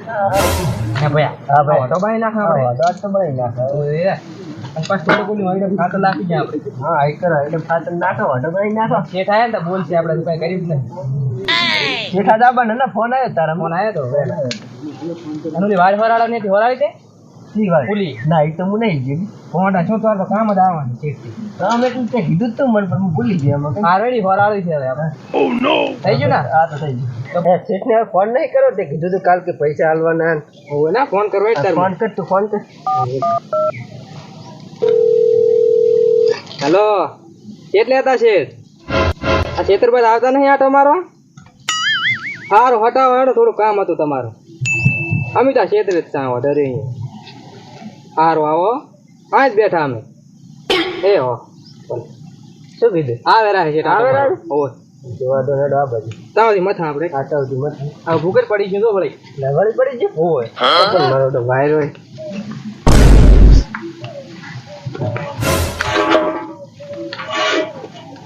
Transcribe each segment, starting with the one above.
હે ભયા હા ભાઈ તો બાઈ નાખ આપણે દોડ તો બળી નાખે ઓય અને પાછું થોડું કોની હોય ખાતર નાખી જાય આપણે હા આઈ કરો એટલે ખાતર નાખો તો બળી નાખો શેઠ આયા ને તો બોલશે આપણે તો કઈ ગરીબ નહીં જેઠા દાબા ને ફોન આવ્યો તારા ફોન આવ્યો તો અનુલી વાડ વરાળા ને વરાળી દે ઠીક વાત પુલી ના એ તો હું નહીં ગયું ફોન શું તો કામ જ આવવાનું શેઠથી તમે તું તે કીધું તો મને પણ હું ભૂલી ગયો એમાં ઓલરેડી વરાળી છે હવે આપણે ઓ નો થઈ ગયું ને હા તો થઈ ગયું શેઠને હવે ફોન નહીં કરો તે કીધું તો કાલ કે પૈસા આલવાના ઓય ના ફોન કરવો એટલે ફોન કર તું ફોન કર હેલો શેઠ લેતા શેઠ આ ખેતર બાદ આવતા નહીં આટો મારો સારું હટાવો હેડો થોડું કામ હતું તમારું અમે તો ખેતર જ ચાવો ડરે સારું આવો પાંચ બેઠા અમે એ હો શું કીધું આવે રાહે શેઠ આવે રાહે? ઓય જોવા દો હેડો આ બાજુ તાવથી મથા આપણે કાટાવતી મત આ ભૂગર પડી ગયું તો વળી લેવડી પડી ગયો ઓય પણ મારો તો વાયર હોય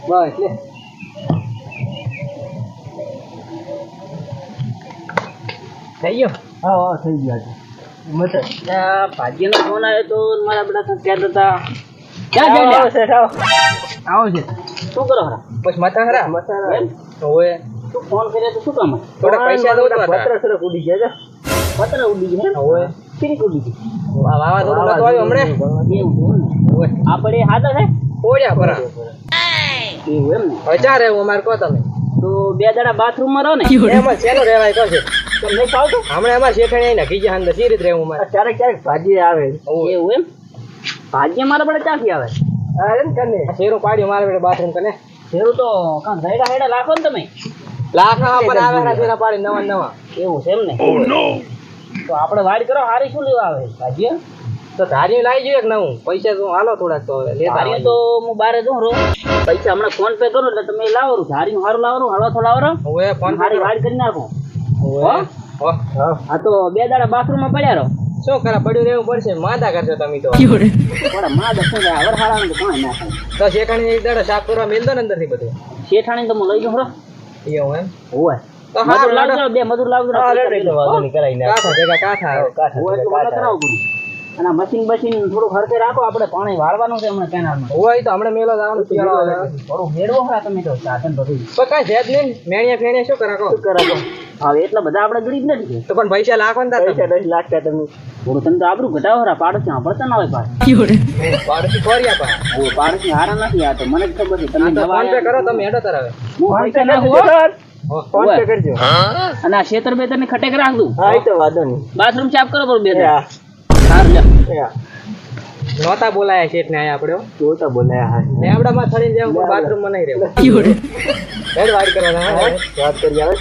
બસ લે થઈ ગયો હા હા થઈ ગયા છે મત ભાગ્યનો ફોન આવ્યો તો મારા બધા કહેતા હતા ક્યાં આવો, જઈ શેઠ આવો આવો છે શું કરો હરા બસ મથા હરા મસાલા ઓય તું ફોન કર્યો તો શું કામ થોડા પૈસા દો તો પત્ર સરક ઉડી ગયા પત્ર ઉડી ગયા ઓય કેની ઉડી ગઈ વાવાઝોડું નતું આવ્યું હમણે એવું ઓય આપણે હાથા છે ઓયા પરા એવું એમ ને હવે ચા રહેવું અમારે કહો તમે તો બે દાડા બાથરૂમમાં રહો ને એમાં શેનો રહેવાય કહો છે તમને ફાવતો હમણાં અમારે શેઠાણી આવીને નખી ગયા અંદર સી રીતે રહેવું મારે ક્યારેક ક્યારેક ભાજી આવે એવું એમ ભાગ્ય મારા બડે ચાખી આવે હા એમ કને આ શેરો પાડ્યો મારે બેડે બાથરૂમ કને ફેરું તો કાં હેડા હેડા લાખો ને તમે લાખના પર આવે ના શેરા પાડી નવા નવા એવું છે એમ ને તો આપણે વાડ કરો હારી શું લેવા આવે ભાગ્ય તો ધારી લાવી જોઈએ કે નવું પૈસા તો હાલો થોડાક તો લેતા હારી તો હું બારે જોઉં રો પૈસા હમણાં ફોન પે કરું એટલે તમે લાવો રો હારી હારું લાવો હળવા થો લાવો ઓય ફોન હારી વાડ કરી નાખો ઓય હો હા તો બે દાડા બાથરૂમમાં પડ્યા રહો શું કરા પડ્યું રહેવું પડશે માંદા કરશો તમે તો થોડા માં દસો વર હારાનું તો કાંઈ ના થાય તો શેઠાણી એક દાડો સાફ કરવા મેલ દો ને અંદરથી બધું શેઠાણી તો હું લઈ જાઉં રો એવું એમ હોય તો મજૂર હારું લાવજો લાડો બે મજૂર લાવજો હા રેડી તો વાંધો નહીં કરાઈ નાખ કાઠા ભેગા કાઠા હોય એટલે મને કરાવું પડે અને આ મશીન બશીન થોડું ખર્ચે રાખો આપણે પાણી વાળવાનું છે હમણાં કેનાલમાં હોય તો હમણાં મેલો જવાનું શિયાળો આવે થોડું મેળવો ખરા તમે તો સાધન બધું તો કાંઈ છે જ નહીં મેણિયા ફેણિયા શું કરા કહો કરાવો હવે એટલા બધા આપણે ગરીબ નથી તો પણ પૈસા લાખો ને તાર પૈસા 10 લાખ તમે થોડું તમે તો આબરું ઘટાવો ખરા પાડોશી સાંભળતા ના હોય પાછ પાડોશી ખોરિયા પા પાડોશી હારા નથી આ તો મને જ ખબર છે તમે આ તો ફોન પે કરો તમે હેડો તાર હવે હું ફોન પૈસા પે નાખું કરજો હો. ફોન પે કરજો અને આ ખેતર બેતર ની ખટેક રાખ દઉં હા એ તો વાંધો નહીં બાથરૂમ ચાપ કરો પર બે હા સારું જા હા નહોતા બોલાયા શેઠને આયા આપણે હો. તો તો બોલાયા હા લેવડામાં થડીને જેમ બાથરૂમમાં નહીં રહેવું હેડ વાડ કરવાના હા વાત કરી આવે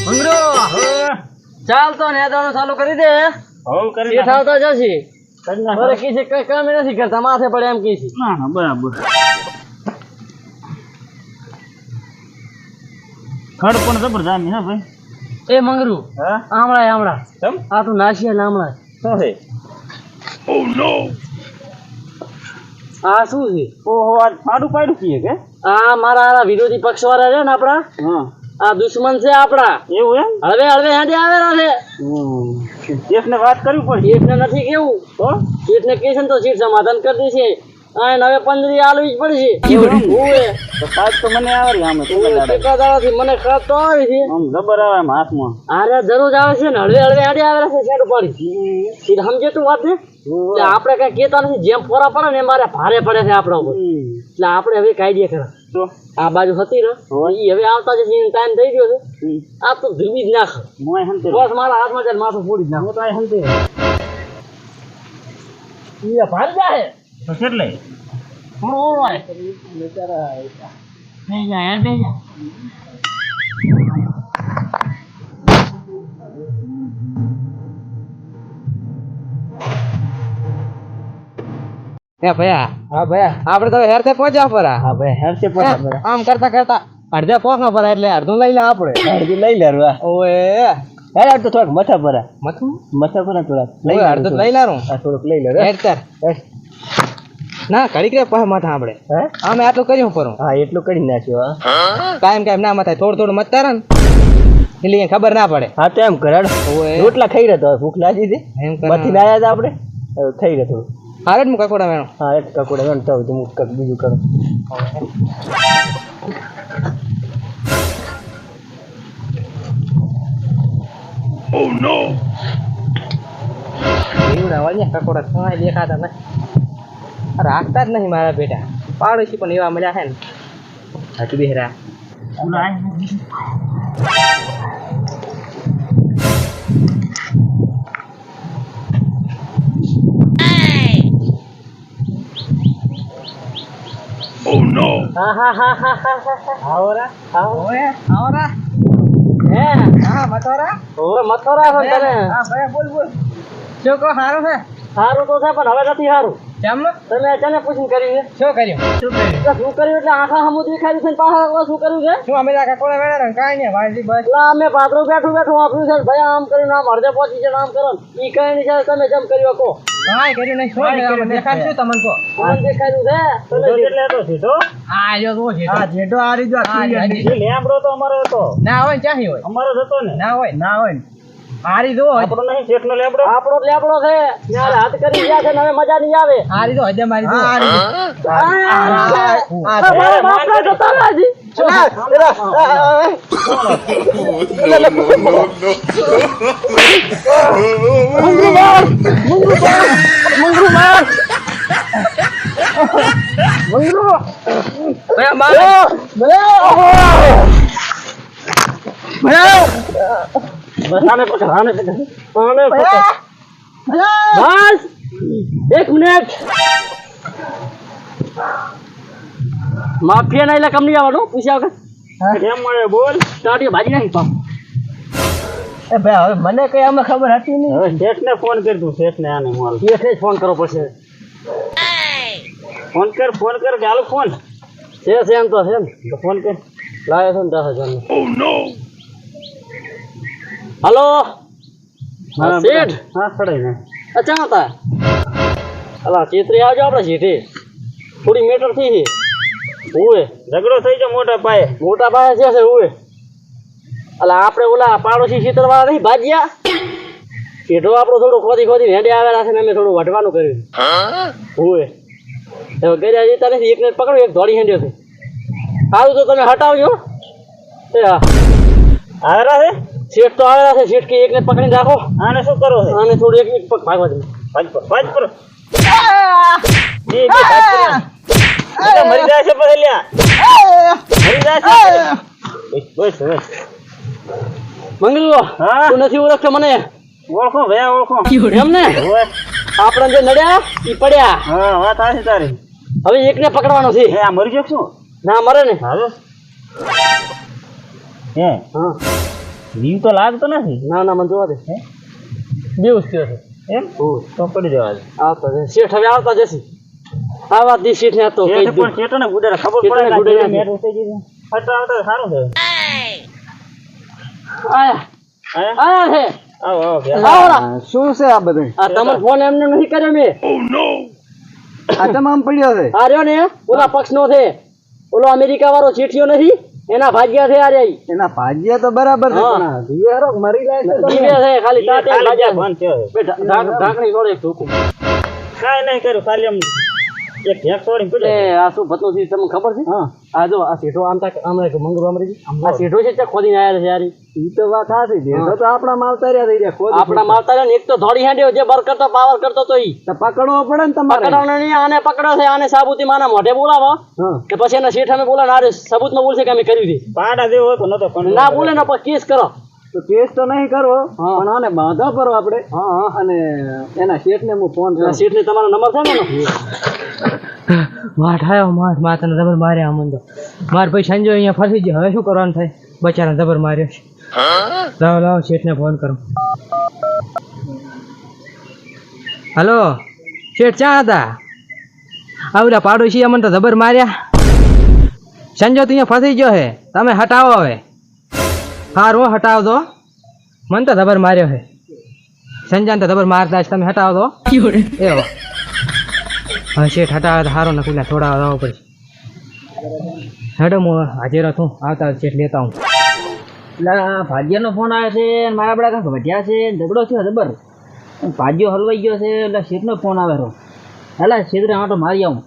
મંગરો ચાલ તો ને દાણો ચાલુ કરી દે હોવ કરી શેઠ આવતા જશે કરી નાખ અરે કીધે કઈ કામ નથી કરતા માથે પડે એમ કીધી ના ના બરાબર ખડ પણ જબર જામી હા ભાઈ એ મંગરું હા આમળા કેમ આ તું નાશિયા નામળા શું છે આ શું છે ઓહો આ ફાડું પાડું કીએ કે આ મારા વિરોધી પક્ષ વાળા છે ને આપણા હા આ દુશ્મન છે આપણા એવું એમ હળવે હળવે હેડે આવેલા છે દેશને વાત કરવી પડે શેઠને નથી કેવું તો શેઠને કહે છે ને તો શેઠ સમાધાન કરી દેશે આ હવે 15 આલવી જ પડશે ઓએ તો સાહેબ તો મને આવડી આમે ટેકાદારથી મને ખાત તો આવી છે આમ જબર આવે આમ હાથમાં આરે દરરોજ આવે છે ને હળવે હળવે હેડે આવેલા છે શેઠ પાડી શેઠ સમજે તું વાત ને એટલે આપણે કઈ કેતા નથી જેમ ફોરા પડે ને મારે ભારે પડે છે આપણા ઉપર એટલે આપણે હવે કાયદે કરા તો આ બાજુ હતી ને ઈ હવે આવતા જ ટાઈમ થઈ ગયો છે આ તો ધીમી જ નાખ મોય હંતે બસ મારા હાથમાં ચાલ માથું ફોડી જ નાખ હું તો આ હંતે ઈ ભાર જાય તો કેટલે થોડું ઓવાય બેચારા બે જાય બે જાય એ ભયા હા ભાઈ આપણે તો હેર થી પહોંચ્યા પરા હા ભાઈ હેરતે પણ આમ કરતા કરતા અડધે પોખા પરા એટલે અડધું લઈ લે આપણે અડધી લઈ લેવા ઓએ હેર તો થોડુંક મથા પર મથું મથા પર થોડાક લઈ અડધું લઈ લારું આ થોડુંક લઈ લે હેડ તાર ના ઘડીક રે પાછા માથા આપણે હે આમે આટલું કર્યું પરું હા એટલું કરી નાખ્યો હા કાયમ કાયમ ના મથાય થોડું થોડું મત તારે ને એટલે અહીંયા ખબર ના પડે. હા તો એમ કરાડ ઓય. રોટલા ખાઈ રહ્યા તો ભૂખ લાગી હતી એમ કર. મથી ના આવ્યા હતા આપણે હવે ખાઈ રહ્યા થોડું. હારે જ હું કકોડા વેણો. હા એક કકોડા વેણ તો હું કંઈક બીજું કરું. એવડા વાળ્યા કકોડા તમારે દેખાતા નહીં. રાખતા જ નહીં મારા બેટા. પાડોશી પણ એવા મળ્યા છે ને. હાચું બેહરા. હા હા હા હા હા આવરા ઓય આવરા. હે હા મથોરા. ઓરે મથોરા છો તને હા ભાઈ બોલ બોલ. શું કહો સારું છે? સારું તો છે પણ હવે નથી સારું. કેમ? તમે અચાનક પૂછીને કર્યું છે શું કર્યું? શું કર્યું? તો શું કર્યું એટલે આખા હમું દેખાડ્યું છે ને પાછા શું કર્યું છે શું અમે કકોડા વેણા ને કાંઈ નહીં વાજી બસ. એટલે અમે પાત્રો બેઠું બેઠું વાપર્યું છે ભાઈ આમ કર્યું આમ અડધે પહોંચી છે આમ કરો ઈ કઈ નહીં છે તમે જેમ કર્યું કહો કાંઈ કર્યું નહીં. શું કર્યું? દેખાડશું તમને કહો. મને દેખાડ્યું છે તમે એટલે તો સીધો આ જો તો છે. આ જેઠો આ રીજો આ લેમ્બડો તો અમારો હતો ના હોય ને ક્યાંથી હોય? અમારો જ હતો ને ના હોય ના હોય ને. આરી જો આપણો નહીં જેઠનો લેમ્બડો આપણો લેમ્બડો છે ન્યારે હાથ કરી ગયા છે ને હવે મજા નહીં આવે આરી જો હજે મારી જો. મારા બાપના જતા રાજી બસ એક મિનિટ માફિયા ના એટલે કમ નહીં આવવાનું પૂછ્યા વગર કેમ મળે બોલ ટાટીઓ ભાજી નાખી પામ એ ભાઈ હવે મને કઈ આમાં ખબર હતી નહીં. હવે શેઠને ફોન કર તું શેઠને આને મારું શેઠે જ ફોન કરવો પડશે ફોન કર કે હાલો ફોન છે એમ તો છે ને તો ફોન કર લાવે છે ને 10,000 નો હલો હા શેઠ હા ખડાઈ ને અચ્છા હતા અલા ચેતરી આવજો આપણે શેઠે થોડી મેટર થઈ છે ઓએ ઝઘડો થઈ ગયો મોટા પાયે છે ઓએ અલા આપણે ઓલા પાડોશી શીતળવાળા નહીં ભાજ્યા શેઠો આપણો થોડું ખોદી હેડે આવેલા છે ને અમે થોડું વઢવાનું કર્યું ઓએ હવે ગયા જતા નથી એકને પકડ્યો એક ધોળી હેડ્યો છે સારું તો તમે હટાવજો એ હા આવેલા છે શેઠ તો આવેલા છે શેઠ કે એકને પકડીને રાખો આને શું કરો છે આને થોડું એક પગ ભાગવા દે ભાજ પર મરી જાય છે પછી લ્યા મરી જાય છે બસ મંગલુ તું નથી ઓળખતો મને ઓળખો ભયા ઓળખો એમ ને આપણે જે નડ્યા ઈ પડ્યા હા વાત આ છે તારી હવે એકને પકડવાનો છે આ મરી ગયો શું ના મરે ને હા હે હા જીવ તો લાગતો નથી ના મને જોવા દે બેઉસ થયો છે એમ તો પડી જવા દે આવતો છે શેઠ હવે આવતા જશે આ વાત દી શેઠ ને તો કહી દઉં પણ શેઠ ને ગુડે ખબર પડે ગુડે મેટ ઉઠી ગઈ ફટા આવતા સારું છે આયા છે આવો શું છે આ બધું? આ તમારો ફોન એમને નથી કર્યો મેં આ તમામ પડ્યો છે. આ રહ્યો ને ઓલા પક્ષનો છે ઓલો અમેરિકા વાળો ચીઠીઓ નથી એના ભાગ્યા છે આ રહી એના ભાગ્યા તો બરાબર છે પણ દિવેરો મરી જાય છે તો દિવે છે ખાલી તાતે ભાગ્યા બંધ થયો બેટા ઢાંકણી છોડે ધોકું કાઈ નહીં કર્યું ખાલી એમ એક ઢેક છોડીને પડે આ શું ભતનો થી તમને ખબર છે હા આ જો આ સીધો આમ તક આમ મંગળો આમ રહી આ સીધો છે તે ખોદીને આયા છે યારી ઈ તો વાત સાચી છે તો આપણા માલતાર્યા થઈ રહ્યા ખોદી આપણા માવતારે એક તો ધોડી હેડ્યો જે બર કરતો પાવર કરતો તો ઈ તો પકડવો પડે ને તમારે. પકડવાનો નહીં આને પકડ્યો છે આને સાબુતી માના મોઢે બોલાવો કે પછી એના શેઠ અમે બોલાવે આરે સબૂતમાં બોલશે કે અમે કર્યું છે પાડા જેવો હતો નતો પણ ના બોલે ને પછી કેસ કરો તો કેસ તો નહીં કરવો પણ આને બાંધો કરો આપણે અને એના શેઠને હું ફોન કરું. શેઠ ને તમારો નંબર છે ને વાટ આવ્યો માથાને જબર માર્યા અમન તો માર ભાઈ સંજો અહીંયા ફસી ગયો હવે શું કરવાનું થાય બચારા જબર માર્યો છે લાવો શેઠને ફોન કરો હલો શેઠ ક્યાં હતા આવડા પાડોશી અમને તો જબર માર્યા સંજો તું અહીંયા ફસી ગયો હે તમે હટાવો હવે હારું હટાવ દો મને તો જબર માર્યો હે સંજાને તો જબર મારતા તમે હટાવ દો એવો હા શેઠ હટાવે તો સારો ને પેલા થોડા આવવા પડશે હેડો હું હાજર છું આવતા શેઠ લેતા હું એટલે ભાગ્યનો ફોન આવ્યો છે અને મારા બડા કાંક વધ્યા છે ઝઘડો છે જબર ભાગ્યો હલવાઈ ગયો છે એટલે શેઠનો ફોન આવે હેલા શેઠને આટો મારી આવું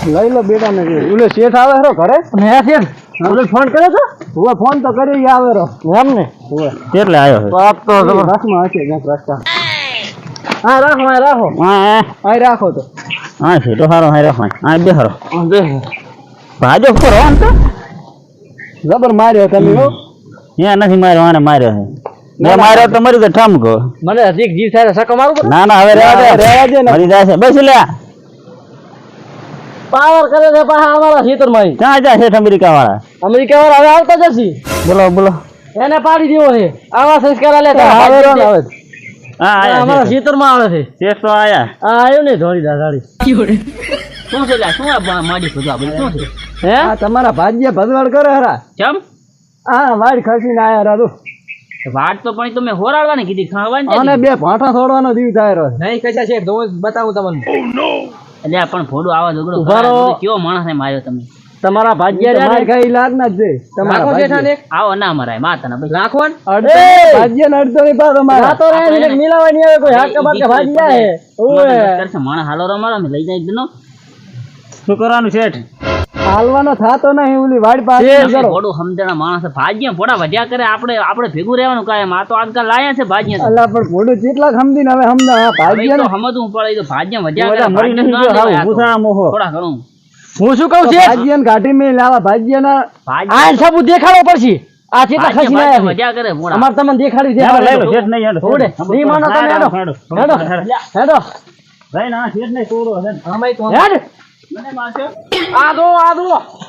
લઈ લો બેટા ને ઓલે શેઠ આવે રો ઘરે હે શેઠ ઓલે ફોન કર્યો તો હવે ફોન તો કરી આવે રો એમ ને કેટલે આવ્યો છે વાત તો જબરદસ્તમાં હશે ક્યાંક રસ્તા હા રાખો હા રાખો તો હા શેઠો સારો હા રાખો હા બે સારો ભાજો કરો આમ તો જબર માર્યો તમે હો ત્યાં નથી માર્યો આને માર્યો છે મેં માર્યો તો મરી તો ઠામકો મને હજી જીવ થાય સકો મારું ના હવે રહેવા દે ને મરી જાય છે બસ લે પાવર કરે છે પાછા અમારા ખેતર માં ક્યાં જાય છે અમેરિકા વાળા હવે આવતા જશે બોલો એને પાડી દેવો છે આવા સંસ્કાર લે હવે હા અમારા ખેતર માં આવે છે શેઠ તો આયા હા આવ્યો ને ધોળી દાડી શું છે લ્યા શું આ માડી ખોદવા બધું શું છે હે આ તમારા ભાગ્ય ભદવાડ કરે હરા કેમ હા વાડ ખસીને આયા રાદુ વાટ તો પણ તમે હોરાડવાની કીધી ખાવાની અને બે ભાંઠા છોડવાનો દીવ થાય રહ્યો નહીં કશા શેઠ તો બતાવું તમને એટલે પણ ફોડું આવા ઝઘડો કેવો માણસ ને માર્યો તમે તમારા ભાગ્ય માર ખાઈ લાગ ના જ રાખો શેઠાને આવો ના મરાય માતાના ભાઈ રાખો ને અડધો ભાગ્ય ને અડધો ની પાછો મારા તો મિલાવા નહીં આવે કોઈ હાથ કબાટ કે ભાજી જાય ઓએ માણસ હાલો રમાડો અમે લઈ જાય દનો શું કરવાનું શેઠ હાલવાનો થાતો નહીં ઓલી વાડ પાસે કરો ફોડું સમજણા માણસ ભાજીયા ફોડા વધ્યા કરે આપણે ભેગું રહેવાનું કાયમ આ તો આજકાલ લાયા છે ભાજીયા અલ્લા પણ ફોડું કેટલા ખમદીને હવે હમદા ભાગ્ય તો સમજવું પડે તો ભાજીયા વધ્યા કરે મરી નથી ગયો હાવ ભૂસા મોહો થોડા ઘણું હું શું કહું છું ભાગ્ય ને ઘાટી મે લાવા ભાગ્ય ના આ સાબુ દેખાડો પડશે આ કેટલા ખસીને આયા વધ્યા કરે ફોડા અમાર તમને દેખાડી દેખાડો લઈ લો શેઠ નહીં હેડો થોડે ની માનો તમે હેડો ભાઈ ના શેઠ નહીં તોડો હે આમાંય તો હેડ મને મારશે આ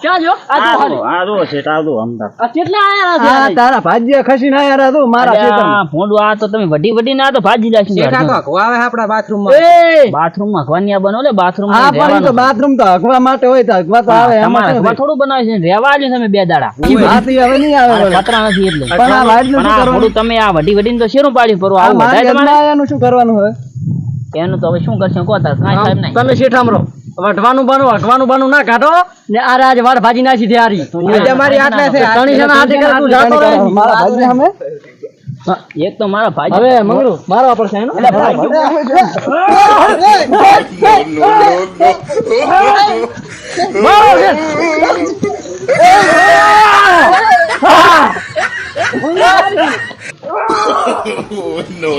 ક્યાં જો આ જો શેઠ આવજો અમદાવાદ આ કેટલા આયા છે આ તારા ભાજીયા ખસીને આયા રા તું મારા ખેતરમાં ફોડું આ તો તમે વડી ના તો ભાજી જાશે શેઠ આ તો હકવા આવે આપણા બાથરૂમમાં બાથરૂમમાં હકવાનિયા બનો લે બાથરૂમ હા પણ તો બાથરૂમ તો હકવા માટે હોય તો હકવા તો આવે અમારે થોડું બનાવે છે રહેવા જો તમે બે દાડા વાત હવે નહીં આવે ખતરા નથી એટલે પણ આ વાડ નું શું કરવાનું તમે આ વડી તો શેરું પાડી પરો આવું વધારે તમારે આયાનું શું કરવાનું હવે એનું તો હવે શું કરશે કો તાર કાઈ થાય નહીં તમે શેઠ આમરો વઢવાનું હકવાનું ના કાઢો ને આ રાજ વાડ ભાજી નાખી દે આરી આજે મારી આટલા છે ત્રણી જણા હાથે કરે તું જાતો રહે મારા ભાજી અમે એક તો મારા ભાઈ હવે મંગળુ મારવા પડશે એનો no.